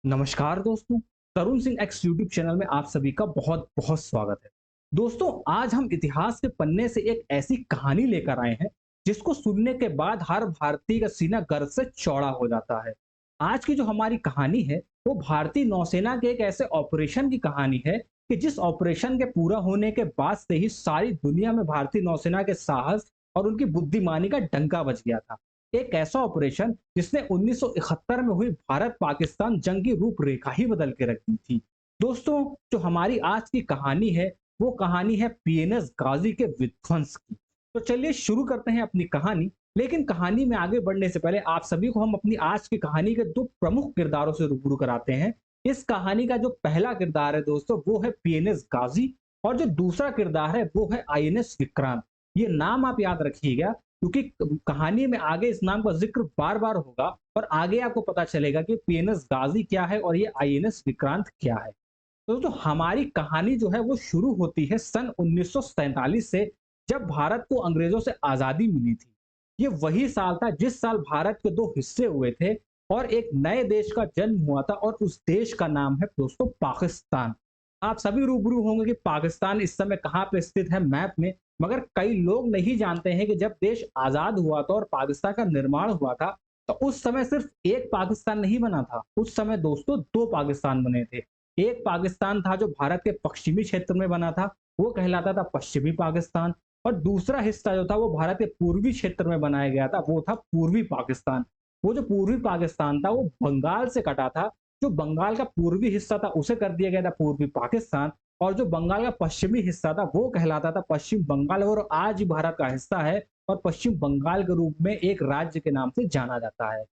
नमस्कार दोस्तों। तरुण Singh x YouTube channel में आप सभी का बहुत बहुत स्वागत है। दोस्तों, आज हम इतिहास के पन्ने से एक ऐसी कहानी लेकर आए हैं जिसको सुनने के बाद हर भारतीय का सीना गर्व से चौड़ा हो जाता है। आज की जो हमारी कहानी है वो भारतीय नौसेना के एक ऐसे ऑपरेशन की कहानी है कि जिस ऑपरेशन के पूरा होने के बाद से ही सारी दुनिया में भारतीय नौसेना के साहस और उनकी बुद्धिमानी का डंका बज गया था। एक ऐसा ऑपरेशन जिसने 1971 में हुई भारत पाकिस्तान जंग की रूपरेखा ही बदल के रख दी थी। दोस्तों, जो हमारी आज की कहानी है वो कहानी है पीएनएस गाजी के विध्वंस की। तो चलिए शुरू करते हैं अपनी कहानी। लेकिन कहानी में आगे बढ़ने से पहले आप सभी को हम अपनी आज की कहानी के दो प्रमुख किरदारों से रूबरू कराते हैं। इस कहानी का जो पहला किरदार है दोस्तों वो है पीएनएस गाजी, और जो दूसरा किरदार है वो है आईएनएस विक्रांत। ये नाम आप याद रखिएगा क्योंकि कहानी में आगे इस नाम का जिक्र बार बार होगा और आगे आपको पता चलेगा कि पीएनएस गाजी क्या है और ये आईएनएस विक्रांत क्या है। तो दोस्तों, हमारी कहानी जो है वो शुरू होती है सन 1947 से, जब भारत को अंग्रेजों से आजादी मिली थी। ये वही साल था जिस साल भारत के दो हिस्से हुए थे और एक नए देश का जन्म हुआ था, और उस देश का नाम है दोस्तों पाकिस्तान। आप सभी रूबरू होंगे कि पाकिस्तान इस समय कहाँ पे स्थित है मैप में, मगर कई लोग नहीं जानते हैं कि जब देश आजाद हुआ था और पाकिस्तान का निर्माण हुआ था तो उस समय सिर्फ एक पाकिस्तान नहीं बना था। उस समय दोस्तों दो पाकिस्तान बने थे। एक पाकिस्तान था जो भारत के पश्चिमी क्षेत्र में बना था, वो कहलाता था पश्चिमी पाकिस्तान। और दूसरा हिस्सा जो था वो भारत के पूर्वी क्षेत्र में बनाया गया था, वो था पूर्वी पाकिस्तान। वो जो पूर्वी पाकिस्तान था वो बंगाल से कटा था। जो बंगाल का पूर्वी हिस्सा था उसे कर दिया गया था पूर्वी पाकिस्तान, और जो बंगाल का पश्चिमी हिस्सा था वो कहलाता था पश्चिम बंगाल, और आज भारत का हिस्सा है और पश्चिम बंगाल के रूप में एक राज्य के नाम से जाना जाता है।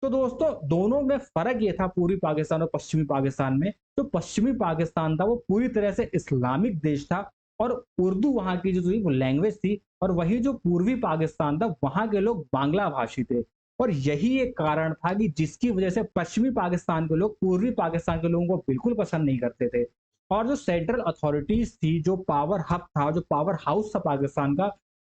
तो दोस्तों, दोनों में फर्क ये था पूर्वी पाकिस्तान और पश्चिमी पाकिस्तान में। जो पश्चिमी पाकिस्तान था वो पूरी तरह से इस्लामिक देश था और उर्दू वहां की जो थी वो लैंग्वेज थी, और वही जो पूर्वी पाकिस्तान था वहां के लोग बांग्ला भाषी थे। और यही एक कारण था कि जिसकी वजह से पश्चिमी पाकिस्तान के लोग पूर्वी पाकिस्तान के लोगों को बिल्कुल पसंद नहीं करते थे। और जो सेंट्रल अथॉरिटीज थी, जो पावर हब था, जो पावर हाउस था पाकिस्तान का,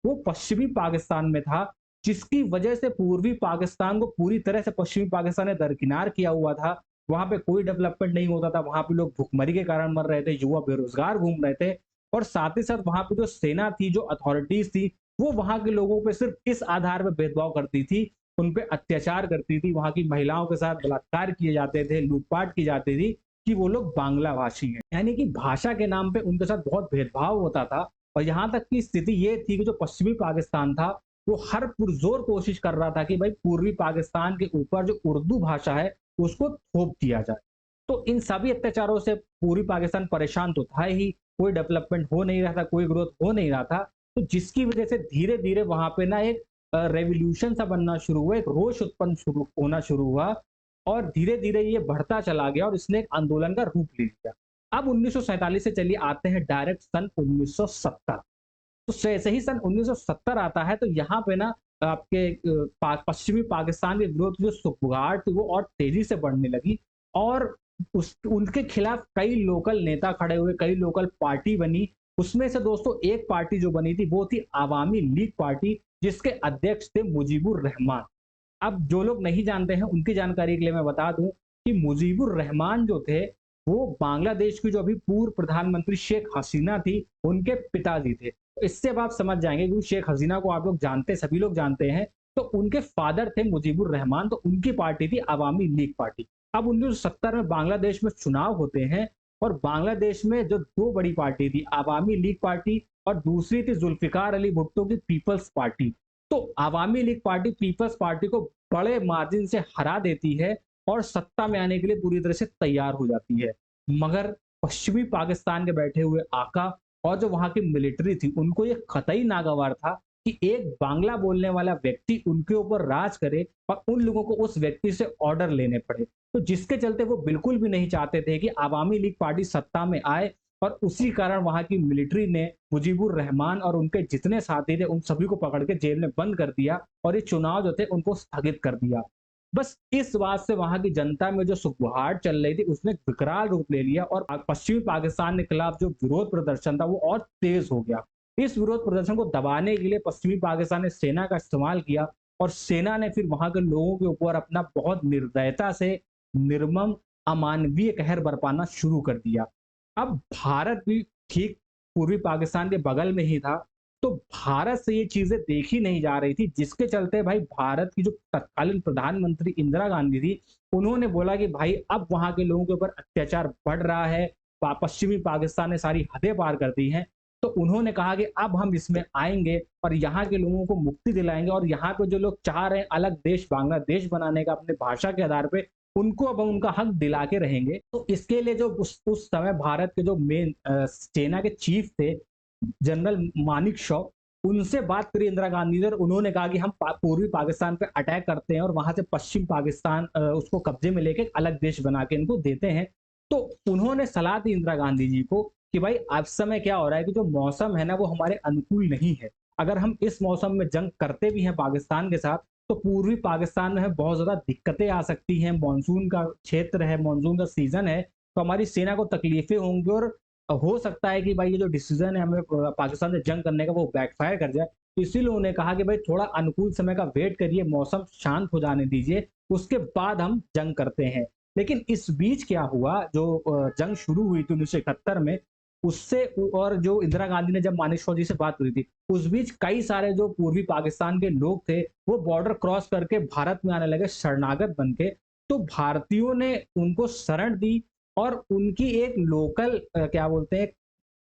वो पश्चिमी पाकिस्तान में था, जिसकी वजह से पूर्वी पाकिस्तान को पूरी तरह से पश्चिमी पाकिस्तान ने दरकिनार किया हुआ था। वहां पे कोई डेवलपमेंट नहीं होता था, वहां पे लोग भुखमरी के कारण मर रहे थे, युवा बेरोजगार घूम रहे थे। और साथ ही साथ वहां पे जो सेना थी, जो अथॉरिटीज थी, वो वहां के लोगों पे सिर्फ इस आधार पर भेदभाव करती थी, उन पे अत्याचार करती थी, वहां की महिलाओं के साथ बलात्कार किए जाते थे, लूटपाट की जाती थी कि वो लोग बांग्ला भाषी हैं। यानी कि भाषा के नाम पे उनके साथ बहुत भेदभाव होता था। और यहाँ तक की स्थिति ये थी कि जो पश्चिमी पाकिस्तान था वो हर पुरजोर कोशिश कर रहा था कि भाई पूर्वी पाकिस्तान के ऊपर जो उर्दू भाषा है उसको थोप दिया जाए। तो इन सभी अत्याचारों से पूर्वी पाकिस्तान परेशान तो था ही, कोई डेवलपमेंट हो नहीं रहा था, कोई ग्रोथ हो नहीं रहा था। तो जिसकी वजह से धीरे धीरे वहां पे ना एक रेवोल्यूशन सा बनना शुरू हुआ, एक रोष उत्पन्न शुरू होना शुरू हुआ, और धीरे धीरे ये बढ़ता चला गया और इसने एक आंदोलन का रूप ले लिया। अब 1947 से चलिए आते हैं डायरेक्ट सन 1970। तो जैसे ही सन 1970 आता है तो यहाँ पे ना आपके पश्चिमी पाकिस्तान के विरोध की जो सुगबुगाहट थी वो और तेजी से बढ़ने लगी, और उस उनके खिलाफ कई लोकल नेता खड़े हुए, कई लोकल पार्टी बनी। उसमें से दोस्तों एक पार्टी जो बनी थी वो थी आवामी लीग पार्टी, जिसके अध्यक्ष थे मुजीबुर रहमान। अब जो लोग नहीं जानते हैं उनकी जानकारी के लिए मैं बता दूं कि मुजीबुर रहमान जो थे वो बांग्लादेश की जो अभी पूर्व प्रधानमंत्री शेख हसीना थी उनके पिताजी थे। तो इससे अब आप समझ जाएंगे कि शेख हसीना को आप लोग जानते, सभी लोग जानते हैं। तो उनके फादर थे मुजीबुर रहमान, तो उनकी पार्टी थी अवामी लीग पार्टी। अब 1970 में बांग्लादेश में चुनाव होते हैं, और बांग्लादेश में जो दो बड़ी पार्टी थी, अवामी लीग पार्टी और दूसरी थी जुल्फिकार अली भुट्टो की पीपल्स पार्टी। तो अवामी लीग पार्टी पीपल्स पार्टी को बड़े मार्जिन से हरा देती है और सत्ता में आने के लिए पूरी तरह से तैयार हो जाती है। मगर पश्चिमी पाकिस्तान के बैठे हुए आका और जो वहां की मिलिट्री थी उनको ये कतई नागवार था कि एक बांग्ला बोलने वाला व्यक्ति उनके ऊपर राज करे और उन लोगों को उस व्यक्ति से ऑर्डर लेने पड़े। तो जिसके चलते वो बिल्कुल भी नहीं चाहते थे कि अवामी लीग पार्टी सत्ता में आए, और उसी कारण वहां की मिलिट्री ने मुजीबुर रहमान और उनके जितने साथी थे उन सभी को पकड़ के जेल में बंद कर दिया, और ये चुनाव जो थे उनको स्थगित कर दिया। बस इस बात से वहां की जनता में जो सुगबुगाहट चल रही थी उसने विकराल रूप ले लिया, और पश्चिमी पाकिस्तान के खिलाफ जो विरोध प्रदर्शन था वो और तेज हो गया। इस विरोध प्रदर्शन को दबाने के लिए पश्चिमी पाकिस्तान ने सेना का इस्तेमाल किया, और सेना ने फिर वहां के लोगों के ऊपर अपना बहुत निर्दयता से, निर्मम अमानवीय कहर बरपाना शुरू कर दिया। अब भारत भी ठीक पूर्वी पाकिस्तान के बगल में ही था, तो भारत से ये चीजें देखी नहीं जा रही थी, जिसके चलते भाई भारत की जो तत्कालीन प्रधानमंत्री इंदिरा गांधी थी, उन्होंने बोला कि भाई अब वहां के लोगों के ऊपर अत्याचार बढ़ रहा है, पश्चिमी पाकिस्तान ने सारी हदें पार कर दी हैं, तो उन्होंने कहा कि अब हम इसमें आएंगे और यहाँ के लोगों को मुक्ति दिलाएंगे, और यहाँ पे जो लोग चाह रहे हैं अलग देश बांग्लादेश बनाने का अपने भाषा के आधार पे, उनको अब हम उनका हक दिला के रहेंगे। तो इसके लिए जो उस समय भारत के जो मेन सेना के चीफ थे, जनरल मानिक शॉ, उनसे बात करी इंदिरा गांधी ने, और उन्होंने कहा कि हम पूर्वी पाकिस्तान पे अटैक करते हैं और वहां से पश्चिम पाकिस्तान उसको कब्जे में लेके एक अलग देश बना के इनको देते हैं। तो उन्होंने सलाह दी इंदिरा गांधी जी को कि भाई अब समय क्या हो रहा है कि जो मौसम है ना वो हमारे अनुकूल नहीं है। अगर हम इस मौसम में जंग करते भी हैं पाकिस्तान के साथ, तो पूर्वी पाकिस्तान में बहुत ज्यादा दिक्कतें आ सकती हैं, मानसून का क्षेत्र है, मानसून का सीजन है, तो हमारी सेना को तकलीफें होंगी, और हो सकता है कि भाई ये जो डिसीजन है हमें पाकिस्तान से जंग करने का वो बैकफायर कर जाए। तो इसीलिए उन्होंने कहा कि भाई थोड़ा अनुकूल समय का वेट करिए, मौसम शांत हो जाने दीजिए, उसके बाद हम जंग करते हैं। लेकिन इस बीच क्या हुआ, जो जंग शुरू हुई थी 1971 में, उससे और जो इंदिरा गांधी ने जब मानेकशॉ जी से बात करी थी, उस बीच कई सारे जो पूर्वी पाकिस्तान के लोग थे वो बॉर्डर क्रॉस करके भारत में आने लगे शरणागत बन के। तो भारतीयों ने उनको शरण दी, और उनकी एक लोकल क्या बोलते हैं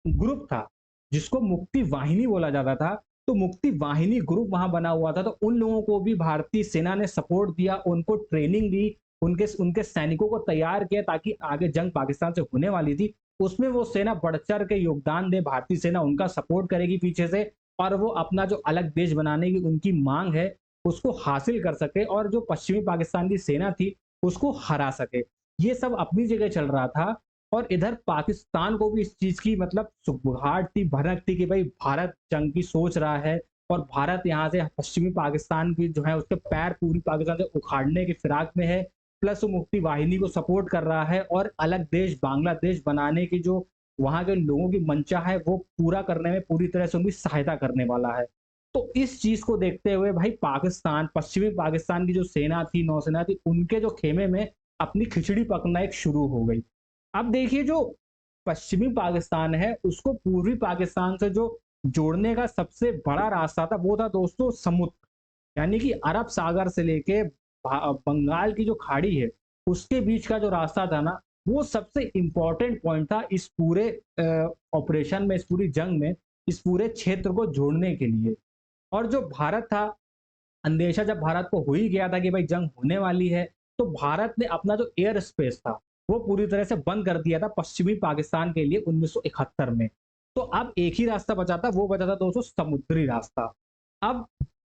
ग्रुप था जिसको मुक्ति वाहिनी बोला जाता था। तो मुक्ति वाहिनी ग्रुप वहां बना हुआ था, तो उन लोगों को भी भारतीय सेना ने सपोर्ट दिया, उनको ट्रेनिंग दी, उनके उनके सैनिकों को तैयार किया ताकि आगे जंग पाकिस्तान से होने वाली थी उसमें वो सेना बढ़ चढ़ के योगदान दे, भारतीय सेना उनका सपोर्ट करेगी पीछे से, और वो अपना जो अलग देश बनाने की उनकी मांग है उसको हासिल कर सके, और जो पश्चिमी पाकिस्तान की सेना थी उसको हरा सके। ये सब अपनी जगह चल रहा था, और इधर पाकिस्तान को भी इस चीज की मतलब सुबुगाहट थी, भनक थी कि भाई भारत जंग की सोच रहा है, और भारत यहाँ से पश्चिमी पाकिस्तान की जो है उसके पैर पूरी पाकिस्तान से उखाड़ने की फिराक में है, प्लस वो मुक्ति वाहिनी को सपोर्ट कर रहा है, और अलग देश बांग्लादेश बनाने की जो वहां के लोगों की मंशा है वो पूरा करने में पूरी तरह से उनकी सहायता करने वाला है। तो इस चीज को देखते हुए भाई पाकिस्तान, पश्चिमी पाकिस्तान की जो सेना थी, नौसेना थी, उनके जो खेमे में अपनी खिचड़ी पकना एक शुरू हो गई। अब देखिए जो पश्चिमी पाकिस्तान है उसको पूर्वी पाकिस्तान से जो जोड़ने का सबसे बड़ा रास्ता था वो था दोस्तों समुद्र, यानी कि अरब सागर से लेके बंगाल की जो खाड़ी है उसके बीच का जो रास्ता था ना, वो सबसे इंपॉर्टेंट पॉइंट था इस पूरे ऑपरेशन में, इस पूरी जंग में, इस पूरे क्षेत्र को जोड़ने के लिए। और जो भारत था, अंदेशा जब भारत को हो ही गया था कि भाई जंग होने वाली है, तो भारत ने अपना जो एयर स्पेस था वो पूरी तरह से बंद कर दिया था पश्चिमी पाकिस्तान के लिए 1971 में। तो अब एक ही रास्ता बचा था, वो बचा था दोस्तों समुद्री रास्ता। अब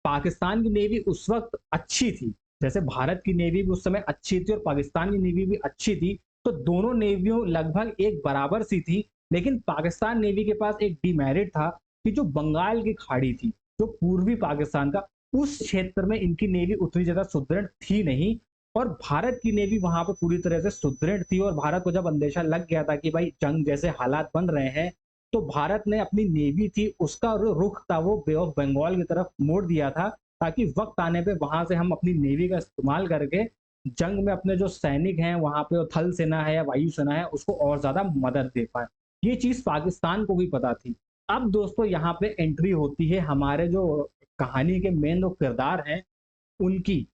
पाकिस्तान की नेवी उस वक्त अच्छी थी, जैसे भारत की नेवी भी उस समय अच्छी थी और पाकिस्तान की नेवी भी अच्छी थी, तो दोनों नेवियों लगभग एक बराबर सी थी। लेकिन पाकिस्तान नेवी के पास एक डिमेरिट था कि जो बंगाल की खाड़ी थी, जो पूर्वी पाकिस्तान का, उस क्षेत्र में इनकी नेवी उतनी ज्यादा सुदृढ़ थी नहीं, और भारत की नेवी वहां पर पूरी तरह से सुदृढ़ थी। और भारत को जब अंदेशा लग गया था कि भाई जंग जैसे हालात बन रहे हैं, तो भारत ने अपनी नेवी थी उसका रुख था वो बे ऑफ बंगाल की तरफ मोड़ दिया था, ताकि वक्त आने पे वहां से हम अपनी नेवी का इस्तेमाल करके जंग में अपने जो सैनिक हैं वहां पे, थल सेना है या वायु सेना है, उसको और ज्यादा मदद दे पाए। ये चीज पाकिस्तान को भी पता थी। अब दोस्तों यहाँ पे एंट्री होती है हमारे जो कहानी के मेन जो किरदार हैं उनकी,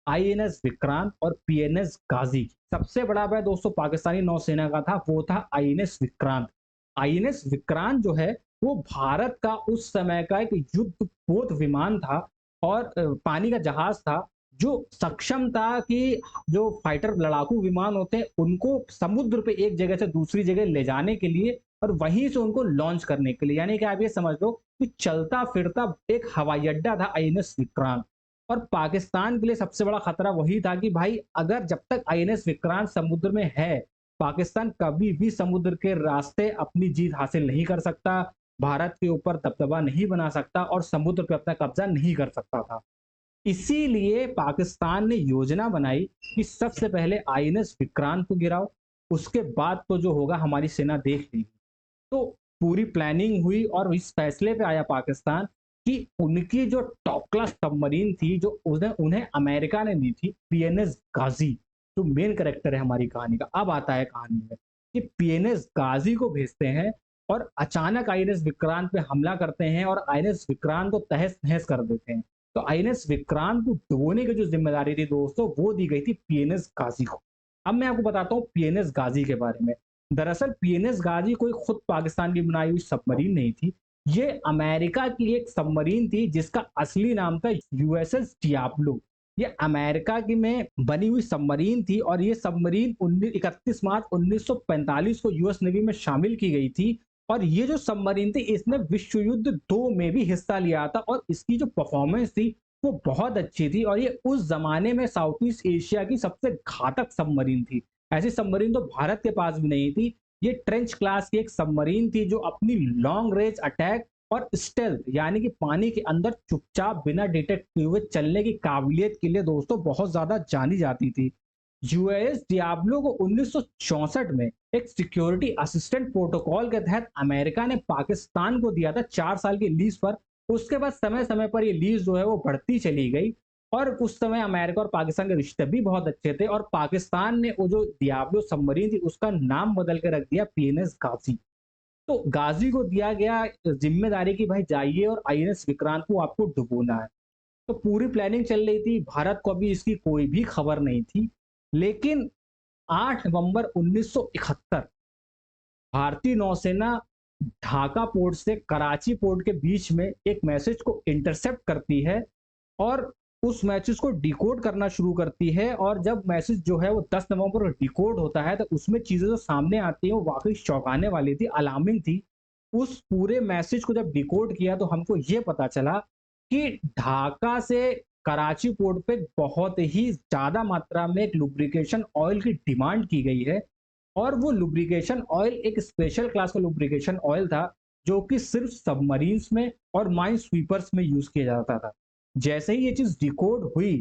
आईएनएस विक्रांत और पीएनएस गाजी। सबसे बड़ा भाई दोस्तों पाकिस्तानी नौसेना का था, वो था आईएनएस विक्रांत। आईएनएस विक्रांत जो है वो भारत का उस समय का एक युद्धपोत विमान था, और पानी का जहाज था जो सक्षम था कि जो फाइटर लड़ाकू विमान होते हैं उनको समुद्र पे एक जगह से दूसरी जगह ले जाने के लिए और वहीं से उनको लॉन्च करने के लिए, यानी कि आप ये समझ लो कि चलता फिरता एक हवाई अड्डा था आईएनएस विक्रांत। और पाकिस्तान के लिए सबसे बड़ा खतरा वही था कि भाई अगर जब तक आईएनएस विक्रांत समुद्र में है, पाकिस्तान कभी भी समुद्र के रास्ते अपनी जीत हासिल नहीं कर सकता, भारत के ऊपर दबदबा नहीं बना सकता और समुद्र पर अपना कब्जा नहीं कर सकता था। इसीलिए पाकिस्तान ने योजना बनाई कि सबसे पहले आईएनएस विक्रांत को गिराओ, उसके बाद तो जो होगा हमारी सेना देख लेगी। तो पूरी प्लानिंग हुई और इस फैसले पे आया पाकिस्तान कि उनकी जो टॉप क्लास सबमरीन थी जो उन्हें उन्हें अमेरिका ने दी थी, पीएनएस गाजी, जो मेन कैरेक्टर है हमारी कहानी का, अब आता है कहानी में कि पीएनएस गाजी को भेजते हैं और अचानक आईएनएस विक्रांत पे हमला करते हैं और आईएनएस विक्रांत को तहस नहस कर देते हैं। तो आईएनएस विक्रांत को डुबोने की जो जिम्मेदारी थी दोस्तों, वो दी गई थी पीएनएस गाजी को। अब मैं आपको बताता हूँ पीएनएस गाजी के बारे में। दरअसल पीएनएस गाजी कोई खुद पाकिस्तान की बनाई हुई सबमरीन नहीं थी। ये अमेरिका की एक सबमरीन थी जिसका असली नाम था यूएसएस डियाब्लो। ये अमेरिका की में बनी हुई सबमरीन थी और ये सबमरीन 31 मार्च 1945 को यूएस नेवी में शामिल की गई थी। और ये जो सबमरीन थी इसने विश्व युद्ध 2 में भी हिस्सा लिया था और इसकी जो परफॉर्मेंस थी वो बहुत अच्छी थी और ये उस जमाने में साउथ ईस्ट एशिया की सबसे घातक सबमरीन थी। ऐसी सबमरीन तो भारत के पास भी नहीं थी। ये ट्रेंच क्लास की एक सबमरीन थी जो अपनी लॉन्ग रेंज अटैक और स्टेल्थ यानी कि पानी के अंदर चुपचाप बिना डिटेक्ट किए हुए चलने की काबिलियत के लिए दोस्तों बहुत ज्यादा जानी जाती थी। यूएस डियाब्लो को 1964 में एक सिक्योरिटी असिस्टेंट प्रोटोकॉल के तहत अमेरिका ने पाकिस्तान को दिया था 4 साल की लीज पर। उसके बाद समय समय पर ये लीज जो है वो बढ़ती चली गई और उस समय अमेरिका और पाकिस्तान के रिश्ते भी बहुत अच्छे थे और पाकिस्तान ने वो जो डियाब्लो सबमरीन थी उसका नाम बदल के रख दिया पीएनएस गाजी। तो गाजी को दिया गया जिम्मेदारी की भाई जाइए और आईएनएस विक्रांत को आपको डुबोना है। तो पूरी प्लानिंग चल रही थी, भारत को अभी इसकी कोई भी खबर नहीं थी। लेकिन 8 नवंबर 1971 भारतीय नौसेना ढाका पोर्ट से कराची पोर्ट के बीच में एक मैसेज को इंटरसेप्ट करती है और उस मैसेज को डिकोड करना शुरू करती है। और जब मैसेज जो है वो 10 नवंबर को डिकोड होता है तो उसमें चीजें जो सामने आती है वो वाकई चौंकाने वाली थी, अलार्मिंग थी। उस पूरे मैसेज को जब डिकोड किया तो हमको ये पता चला कि ढाका से कराची पोर्ट पे बहुत ही ज्यादा मात्रा में एक लुब्रिकेशन ऑयल की डिमांड की गई है और वो लुब्रिकेशन ऑयल एक स्पेशल क्लास का लुब्रिकेशन ऑयल था जो कि सिर्फ सबमरीन्स में और माइन स्वीपर्स में यूज किया जाता था। जैसे ही ये चीज डिकोड हुई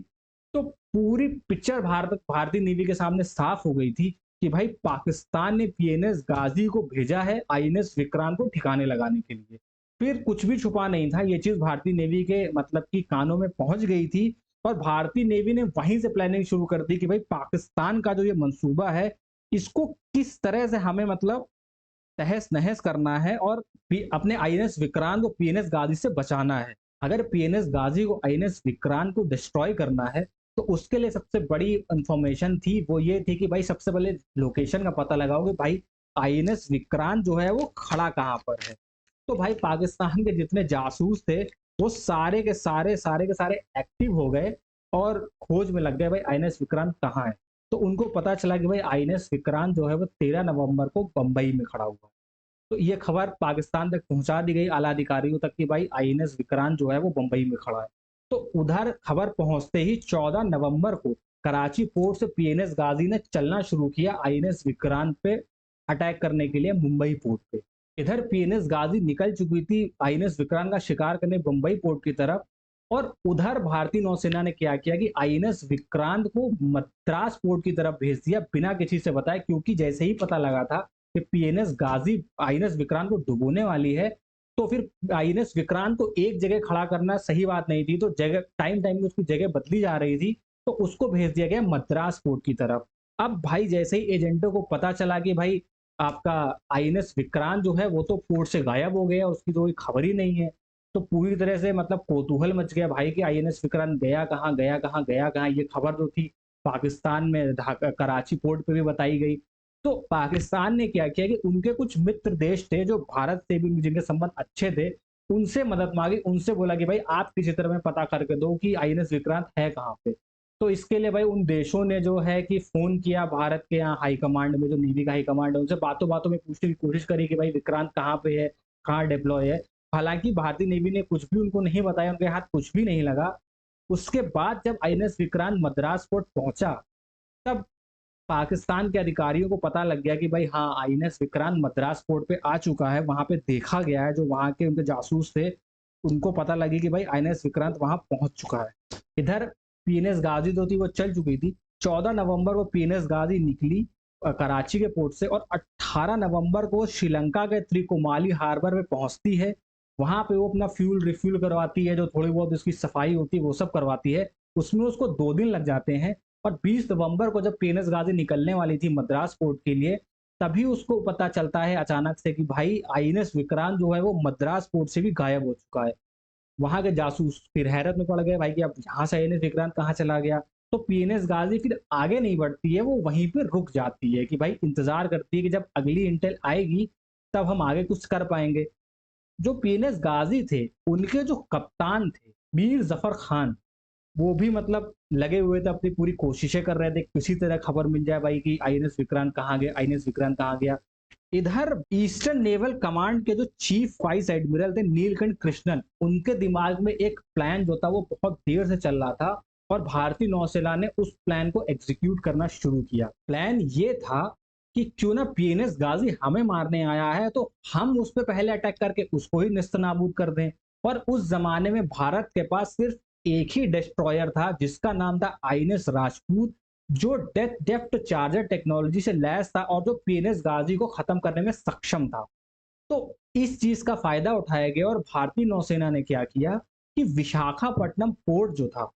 तो पूरी पिक्चर भारतीय नेवी के सामने साफ हो गई थी कि भाई पाकिस्तान ने पीएनएस गाजी को भेजा है आईएनएस विक्रांत को ठिकाने लगाने के लिए। फिर कुछ भी छुपा नहीं था, ये चीज भारतीय नेवी के मतलब कि कानों में पहुंच गई थी और भारतीय नेवी ने वहीं से प्लानिंग शुरू कर दी कि भाई पाकिस्तान का जो ये मंसूबा है इसको किस तरह से हमें मतलब तहस नहस करना है और अपने आईएनएस विक्रांत को पीएनएस गाजी से बचाना है। अगर पीएनएस गाजी को आईएनएस विक्रांत को डिस्ट्रॉय करना है तो उसके लिए सबसे बड़ी इंफॉर्मेशन थी वो ये थी कि भाई सबसे पहले लोकेशन का पता लगाओ कि भाई आईएनएस विक्रांत जो है वो खड़ा कहाँ पर है। तो भाई पाकिस्तान के जितने जासूस थे वो सारे के सारे एक्टिव हो गए और खोज में लग गए भाई आईएनएस विक्रांत कहाँ है। तो उनको पता चला कि भाई आईएनएस विक्रांत जो है वो 13 नवंबर को बंबई में खड़ा हुआ है। तो ये खबर पाकिस्तान तक पहुंचा दी गई आला अधिकारियों तक कि भाई आईएनएस विक्रांत जो है वो बंबई में खड़ा है। तो उधर खबर पहुंचते ही 14 नवंबर को कराची पोर्ट से पीएनएस गाजी ने चलना शुरू किया आईएनएस विक्रांत पे अटैक करने के लिए मुंबई पोर्ट पे। इधर पीएनएस गाजी निकल चुकी थी आईएनएस विक्रांत का शिकार करने मुंबई पोर्ट की तरफ और उधर भारतीय नौसेना ने क्या किया कि आईएनएस विक्रांत को मद्रास पोर्ट की तरफ भेज दिया बिना किसी से बताए, क्योंकि जैसे ही पता लगा था कि पीएनएस गाजी आईएनएस विक्रांत को डुबोने वाली है तो फिर आईएनएस विक्रांत को एक जगह खड़ा करना सही बात नहीं थी। तो जगह टाइम टाइम में उसकी जगह बदली जा रही थी तो उसको भेज दिया गया मद्रास पोर्ट की तरफ। अब भाई जैसे ही एजेंटों को पता चला कि भाई आपका आईएनएस विक्रांत जो है वो तो पोर्ट से गायब हो गया, उसकी तो कोई खबर ही नहीं है। तो पूरी तरह से मतलब कौतूहल मच गया भाई कि आईएनएस विक्रांत गया कहाँ गया कहाँ गया कहाँ। ये खबर जो थी पाकिस्तान में ढाका कराची पोर्ट पे भी बताई गई। तो पाकिस्तान ने क्या किया कि उनके कुछ मित्र देश थे जो भारत से भी जिनके संबंध अच्छे थे उनसे मदद मांगी, उनसे बोला कि भाई आप किसी तरह में पता करके दो कि आईएनएस विक्रांत है कहाँ पे। तो इसके लिए भाई उन देशों ने जो है कि फोन किया भारत के यहाँ हाई कमांड में, जो नेवी का हाई कमांड है, उनसे बातों बातों में पूछने की कोशिश करी कि भाई विक्रांत कहाँ पे है, कहाँ डिप्लॉय है। हालांकि भारतीय नेवी ने कुछ भी उनको नहीं बताया, उनके हाथ कुछ भी नहीं लगा। उसके बाद जब आईएनएस विक्रांत मद्रास पोर्ट पहुंचा तब पाकिस्तान के अधिकारियों को पता लग गया कि भाई हाँ आईएनएस विक्रांत मद्रास पोर्ट पे आ चुका है। वहां पे देखा गया है, जो वहां के उनके जासूस थे उनको पता लगी कि भाई आईएनएस विक्रांत वहां पहुंच चुका है। इधर पीएनएस गाजी तो थी वो चल चुकी थी। 14 नवंबर को पीएनएस गाजी निकली कराची के पोर्ट से और 18 नवंबर को श्रीलंका के त्रिकोमाली हार्बर में पहुंचती है। वहां पे वो अपना फ्यूल रिफ्यूल करवाती है, जो थोड़ी बहुत उसकी सफाई होती है वो सब करवाती है। उसमें उसको 2 दिन लग जाते हैं। और 20 नवंबर को जब पीएनएस गाजी निकलने वाली थी मद्रास पोर्ट के लिए, तभी उसको पता चलता है अचानक से कि भाई आईएनएस विक्रांत जो है वो मद्रास पोर्ट से भी गायब हो चुका है। वहाँ के जासूस फिर हैरत में पड़ गए भाई कि अब यहाँ से आईएनएस विक्रांत कहाँ चला गया। तो पीएनएस गाजी फिर आगे नहीं बढ़ती है, वो वहीं पे रुक जाती है कि भाई इंतजार करती है कि जब अगली इंटेल आएगी तब हम आगे कुछ कर पाएंगे। जो पीएनएस गाजी थे, उनके जो कप्तान थे मीर जफर खान, वो भी मतलब लगे हुए थे, अपनी पूरी कोशिशें कर रहे थे किसी तरह खबर मिल जाए भाई कि आईएनएस विक्रांत कहाँ गया, आईएनएस विक्रांत कहाँ गया। इधर ईस्टर्न नेवल कमांड के जो चीफ वाइस एडमिरल थे नीलकंठ कृष्णन, उनके दिमाग में एक प्लान जो था वो बहुत देर से चल रहा था और भारतीय नौसेना ने उस प्लान को एग्जीक्यूट करना शुरू किया। प्लान ये था कि क्यों ना पीएनएस गाजी हमें मारने आया है तो हम उस पर पहले अटैक करके उसको ही निस्तनाबूद कर दें। और उस जमाने में भारत के पास सिर्फ एक ही डिस्ट्रॉयर था जिसका नाम था आईएनएस राजपूत, जो डेप्थ चार्जर टेक्नोलॉजी से लैस था और जो पीएनएस गाजी को खत्म करने में सक्षम था। तो इस चीज का फायदा उठाया गया और भारतीय नौसेना ने क्या किया कि विशाखापट्टनम पोर्ट जो था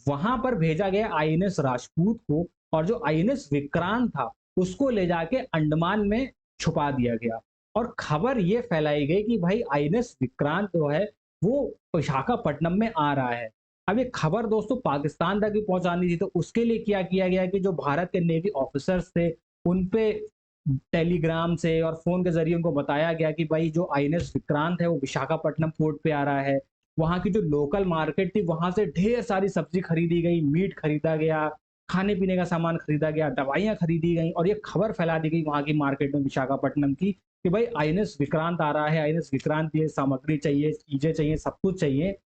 वहां पर भेजा गया आईएनएस राजपूत को, और जो आईएनएस विक्रांत था उसको ले जाके अंडमान में छुपा दिया गया। और खबर ये फैलाई गई कि भाई आईएनएस विक्रांत जो है वो विशाखापट्टनम में आ रहा है। अब ये खबर दोस्तों पाकिस्तान तक भी पहुंचानी थी, तो उसके लिए क्या किया गया कि जो भारत के नेवी ऑफिसर्स थे उन पे टेलीग्राम से और फोन के जरिए उनको बताया गया कि भाई जो आईएनएस विक्रांत है वो विशाखापट्टनम पोर्ट पे आ रहा है। वहाँ की जो लोकल मार्केट थी वहां से ढेर सारी सब्जी खरीदी गई, मीट खरीदा गया, खाने पीने का सामान खरीदा गया, दवाइयां खरीदी गई और ये खबर फैला दी गई वहां की मार्केट में विशाखापट्टनम की कि भाई आईएनएस विक्रांत आ रहा है, आईएनएस विक्रांत की सामग्री चाहिए, चीजें चाहिए, सब कुछ चाहिए।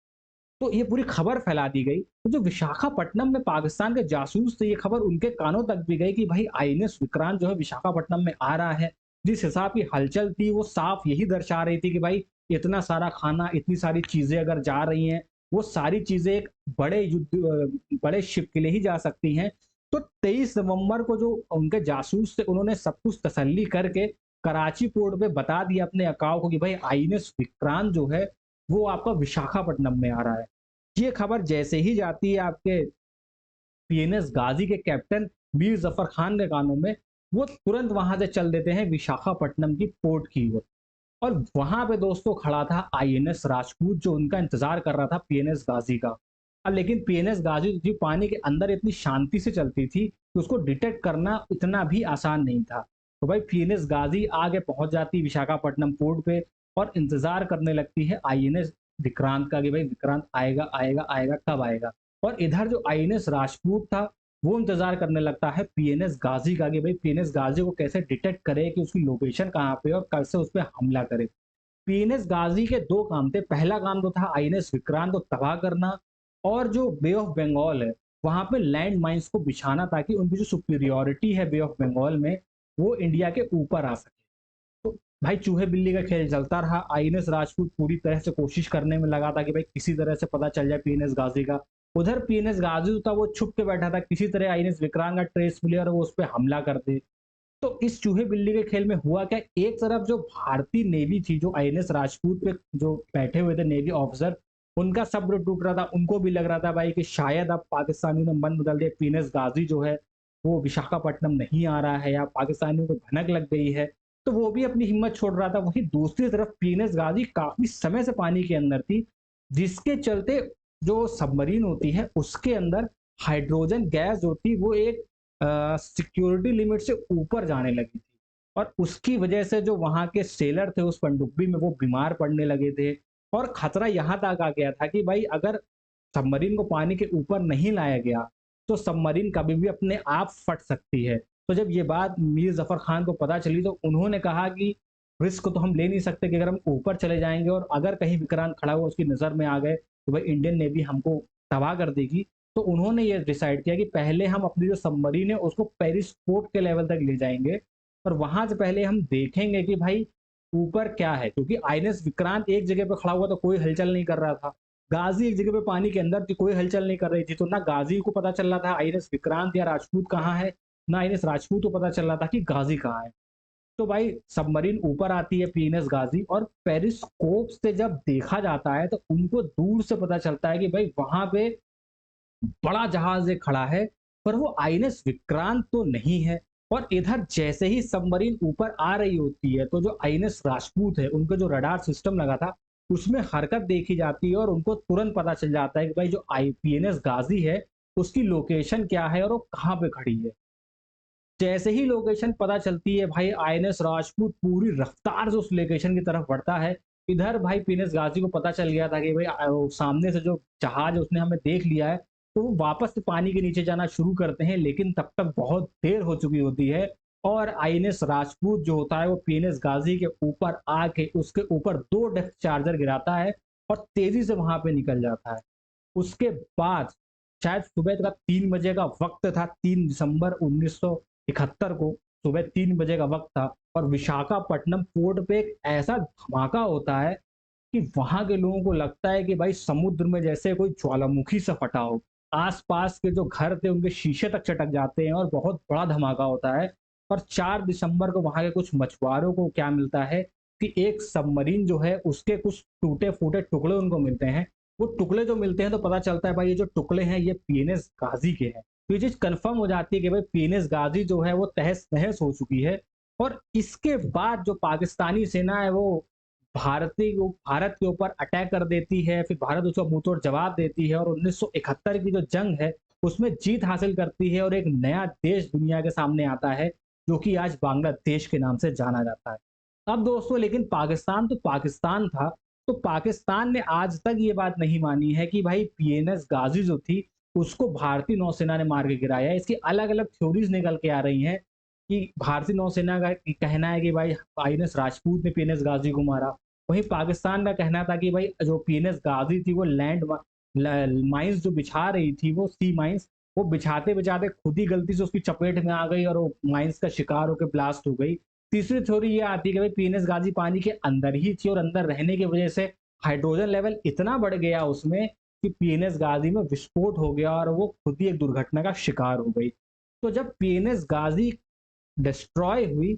तो ये पूरी खबर फैला दी गई। तो जो विशाखापट्टनम में पाकिस्तान के जासूस थे, ये खबर उनके कानों तक भी गई कि भाई आईएनएस विक्रांत जो है विशाखापट्टनम में आ रहा है। जिस हिसाब की हलचल थी वो साफ यही दर्शा रही थी कि भाई इतना सारा खाना, इतनी सारी चीजें अगर जा रही हैं, वो सारी चीजें एक बड़े युद्ध, बड़े शिप के लिए ही जा सकती हैं। तो 23 नवंबर को जो उनके जासूस थे उन्होंने सब कुछ तसल्ली करके कराची पोर्ट पे बता दिया अपने अकाव को कि भाई आईएनएस विक्रांत जो है वो आपका विशाखापट्टनम में आ रहा है। ये खबर जैसे ही जाती है आपके पीएनएस गाजी के कैप्टन मीर जफर खान के कानों में, वो तुरंत वहां से चल देते हैं विशाखापट्टनम की पोर्ट की ओर। और वहां पे दोस्तों खड़ा था आईएनएस राजपूत जो उनका इंतजार कर रहा था पीएनएस गाजी का। अब लेकिन पीएनएस गाजी जो पानी के अंदर इतनी शांति से चलती थी कि उसको डिटेक्ट करना इतना भी आसान नहीं था। तो भाई पीएनएस गाजी आगे पहुंच जाती विशाखापट्टनम पोर्ट पे और इंतजार करने लगती है आईएनएस विक्रांत का कि भाई विक्रांत आएगा आएगा आएगा, कब आएगा। और इधर जो आईएनएस राजपूत था वो इंतजार करने लगता है पीएनएस गाजी का कि भाई पीएनएस गाजी को कैसे डिटेक्ट करे कि उसकी लोकेशन कहाँ पे और कैसे उस पर हमला करे। पीएनएस गाजी के दो काम थे। पहला काम तो था आईएनएस विक्रांत को तबाह करना, और जो बे ऑफ बंगाल है वहां पे लैंड माइंस को बिछाना ताकि उनकी जो सुपीरियोरिटी है बे ऑफ बंगाल में वो इंडिया के ऊपर आ सके। तो भाई चूहे बिल्ली का खेल चलता रहा। आईएनएस राजपूत पूरी तरह से कोशिश करने में लगा था कि भाई किसी तरह से पता चल जाए पीएनएस गाजी का। उधर पीएनएस गाजी था वो छुप के बैठा था, किसी तरह आईएनएस विक्रांत का ट्रेस मिले और वो उस पर हमला कर दे। तो इस चूहे बिल्ली के खेल में हुआ क्या, एक तरफ जो भारतीय नेवी थी, जो आईएनएस राजपूत पे जो बैठे हुए थे नेवी ऑफिसर, उनका सब्र टूट रहा था। उनको भी लग रहा था भाई कि शायद अब पाकिस्तानियों ने मन बदल दिया, पीएनएस गाजी जो है वो विशाखापट्टनम नहीं आ रहा है या पाकिस्तानियों को भनक लग गई है। तो वो भी अपनी हिम्मत छोड़ रहा था। वहीं दूसरी तरफ पीएनएस गाजी काफी समय से पानी के अंदर थी, जिसके चलते जो सबमरीन होती है उसके अंदर हाइड्रोजन गैस जो थी वो एक सिक्योरिटी लिमिट से ऊपर जाने लगी थी। और उसकी वजह से जो वहां के सेलर थे उस पनडुब्बी में वो बीमार पड़ने लगे थे। और खतरा यहां तक आ गया था कि भाई अगर सबमरीन को पानी के ऊपर नहीं लाया गया तो सबमरीन कभी भी अपने आप फट सकती है। तो जब ये बात मीर जफर खान को पता चली तो उन्होंने कहा कि रिस्क तो हम ले नहीं सकते कि अगर हम ऊपर चले जाएंगे और अगर कहीं विक्रांत खड़ा हुआ उसकी नजर में आ गए तो भाई इंडियन नेवी हमको तबाह कर देगी। तो उन्होंने ये डिसाइड किया कि पहले हम अपनी जो सबमरीन है उसको पेरिस्कोप के लेवल तक ले जाएंगे और वहां से पहले हम देखेंगे कि भाई ऊपर क्या है, क्योंकि आईएनएस विक्रांत एक जगह पे खड़ा हुआ तो कोई हलचल नहीं कर रहा था। गाजी एक जगह पे पानी के अंदर थी, कोई हलचल नहीं कर रही थी। तो ना गाजी को पता चल रहा था आईएनएस विक्रांत या राजपूत कहाँ है, ना आईएनएस राजपूत को पता चल रहा था कि गाजी कहाँ है। तो भाई सबमरीन ऊपर आती है पीएनएस गाजी, और पेरिस्कोप से जब देखा जाता है तो उनको दूर से पता चलता है कि भाई वहां पे बड़ा जहाज एक खड़ा है पर वो आईएनएस विक्रांत तो नहीं है। और इधर जैसे ही सबमरीन ऊपर आ रही होती है तो जो आईएनएस राजपूत है उनका जो रडार सिस्टम लगा था उसमें हरकत देखी जाती है और उनको तुरंत पता चल जाता है कि भाई जो आईपीएनएस गाजी है उसकी लोकेशन क्या है और वो कहाँ पे खड़ी है। जैसे ही लोकेशन पता चलती है भाई आईएनएस राजपूत पूरी रफ्तार से उस लोकेशन की तरफ बढ़ता है। इधर भाई पीएनएस गाजी को पता चल गया था कि भाई वो सामने से जो जहाज है उसने हमें देख लिया है। तो वो वापस से पानी के नीचे जाना शुरू करते हैं, लेकिन तब तक बहुत देर हो चुकी होती है और आईएनएस राजपूत जो होता है वो पीएनएस गाजी के ऊपर आके उसके ऊपर 2 डेप्थ चार्जर गिराता है और तेजी से वहां पे निकल जाता है। उसके बाद शायद सुबह का 3 बजे का वक्त था, 3 दिसंबर 1971 को सुबह 3 बजे का वक्त था और विशाखापट्टनम पोर्ट पे एक ऐसा धमाका होता है कि वहां के लोगों को लगता है कि भाई समुद्र में जैसे कोई ज्वालामुखी से फटा हो। आसपास के जो घर थे उनके शीशे तक चटक जाते हैं और बहुत बड़ा धमाका होता है। और 4 दिसंबर को वहां के कुछ मछुआरों को क्या मिलता है कि एक सबमरीन जो है उसके कुछ टूटे फूटे टुकड़े उनको मिलते हैं। वो टुकड़े जो मिलते हैं तो पता चलता है भाई ये जो टुकड़े हैं ये पीएनएस गाजी के हैं। तो ये चीज कंफर्म हो जाती है कि भाई पीएनएस गाजी जो है वो तहस नहस हो चुकी है। और इसके बाद जो पाकिस्तानी सेना है वो भारत के ऊपर अटैक कर देती है। फिर भारत उसका मुंहतोड़ जवाब देती है और 1971 की जो जंग है उसमें जीत हासिल करती है और एक नया देश दुनिया के सामने आता है जो कि आज बांग्लादेश के नाम से जाना जाता है। अब दोस्तों लेकिन पाकिस्तान तो पाकिस्तान था। तो पाकिस्तान ने आज तक ये बात नहीं मानी है कि भाई पीएनएस गाजी जो थी उसको भारतीय नौसेना ने मार के गिराया है। इसकी अलग अलग थ्योरीज निकल के आ रही हैं कि भारतीय नौसेना का कहना है कि भाई आईएनएस राजपूत ने पीएनएस गाजी को मारा। वहीं पाकिस्तान का कहना था कि भाई जो पीएनएस गाजी थी वो लैंड माइंस जो बिछा रही थी वो सी माइंस वो बिछाते बिछाते खुद ही गलती से उसकी चपेट में आ गई और वो माइंस का शिकार होकर ब्लास्ट हो गई। तीसरी थ्योरी ये आती है कि भाई पीएनएस गाजी पानी के अंदर ही थी और अंदर रहने की वजह से हाइड्रोजन लेवल इतना बढ़ गया उसमें कि पीएनएस गाजी में विस्फोट हो गया और वो खुद ही एक दुर्घटना का शिकार हो गई। तो जब पीएनएस गाजी डिस्ट्रॉय हुई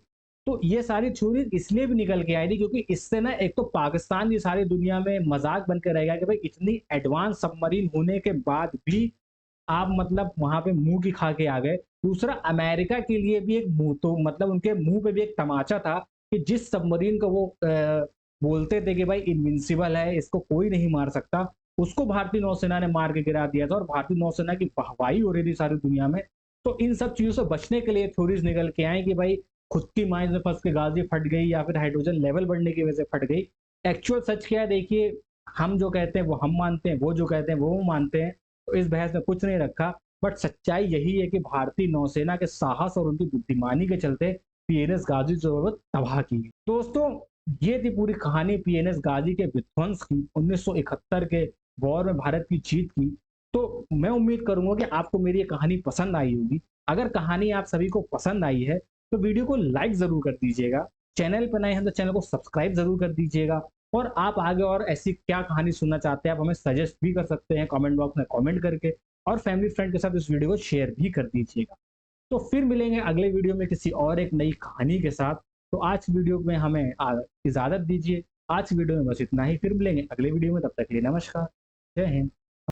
तो ये सारी थ्योरी इसलिए भी निकल के आई थी क्योंकि इससे ना एक तो पाकिस्तान की सारी दुनिया में मजाक बन के रहेगा कि भाई इतनी एडवांस सबमरीन होने के बाद भी आप मतलब वहां पे मुंह की खा के आ गए। दूसरा अमेरिका के लिए भी एक मुंह तो मतलब उनके मुंह पे भी एक तमाचा था कि जिस सबमरीन को वो बोलते थे कि भाई इनविंसिबल है इसको कोई नहीं मार सकता, उसको भारतीय नौसेना ने मार के गिरा दिया था और भारतीय नौसेना की वाहवाही हो रही थी सारी दुनिया में। तो इन सब चीजों से बचने के लिए थ्योरीज निकल के आए कि भाई खुद की माइंस में फंस के गाजी फट गई या फिर हाइड्रोजन लेवल बढ़ने की वजह से फट गई। एक्चुअल सच क्या है देखिए, हम जो कहते हैं वो हम मानते हैं, वो जो कहते हैं वो मानते हैं। तो इस बहस में कुछ नहीं रखा। बट सच्चाई यही है कि भारतीय नौसेना के साहस और उनकी बुद्धिमानी के चलते पीएनएस गाजी जो है वो तबाह की गई। दोस्तों ये थी पूरी कहानी पीएनएस गाजी के विध्वंस की, 1971 के वॉर में भारत की जीत की। तो मैं उम्मीद करूंगा कि आपको मेरी ये कहानी पसंद आई होगी। अगर कहानी आप सभी को पसंद आई है तो वीडियो को लाइक जरूर कर दीजिएगा। चैनल पर नए हैं तो चैनल को सब्सक्राइब जरूर कर दीजिएगा। और आप आगे और ऐसी क्या कहानी सुनना चाहते हैं आप हमें सजेस्ट भी कर सकते हैं कमेंट बॉक्स में कमेंट करके। और फैमिली फ्रेंड के साथ इस वीडियो को शेयर भी कर दीजिएगा। तो फिर मिलेंगे अगले वीडियो में किसी और एक नई कहानी के साथ। तो आज वीडियो में हमें इजाजत दीजिए। आज वीडियो में बस इतना ही, फिर मिलेंगे अगले वीडियो में, तब तक के लिए नमस्कार, जय हिंद।